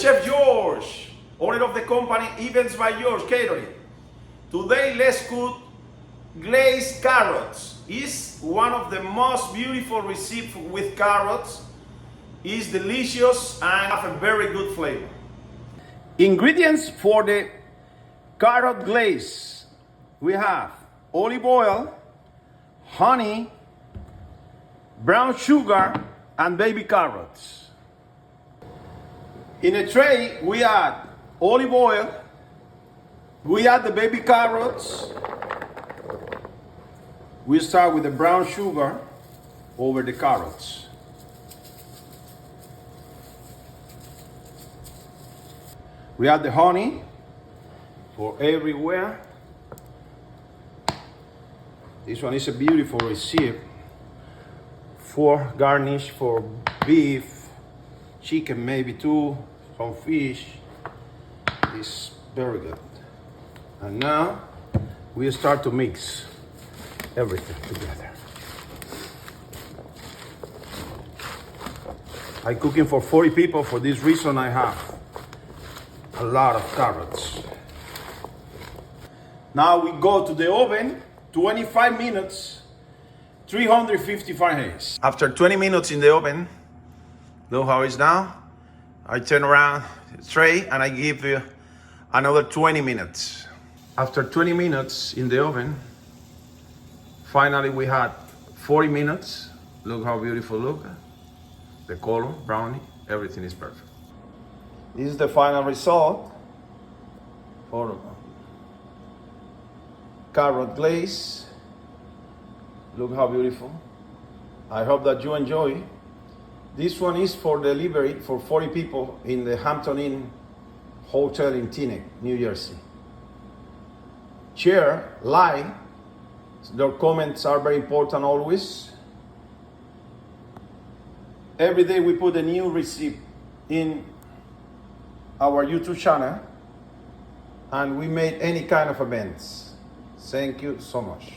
Chef George, owner of the company Events by George Catering. Today, let's cook glazed carrots. It's one of the most beautiful recipes with carrots. It's delicious and have a very good flavor. Ingredients for the carrot glaze. We have olive oil, honey, brown sugar, and baby carrots. In a tray, we add olive oil, we add the baby carrots, we start with the brown sugar over the carrots. We add the honey for everywhere. This one is a beautiful recipe for garnish for beef, chicken maybe too, some fish. It's very good. And now we start to mix everything together. I'm cooking for 40 people. For this reason I have a lot of carrots. Now we go to the oven, 25 minutes, 350 Fahrenheit. After 20 minutes in the oven, look how it's now. I turn around the tray and I give you another 20 minutes. After 20 minutes in the oven, finally we had 40 minutes. Look how beautiful look. The color, brownie, everything is perfect. This is the final result for carrot glaze. Look how beautiful. I hope that you enjoy. This one is for delivery for 40 people in the Hampton Inn Hotel in Teaneck, New Jersey. Share, like, your comments are very important always. Every day we put a new recipe in our YouTube channel and we made any kind of events. Thank you so much.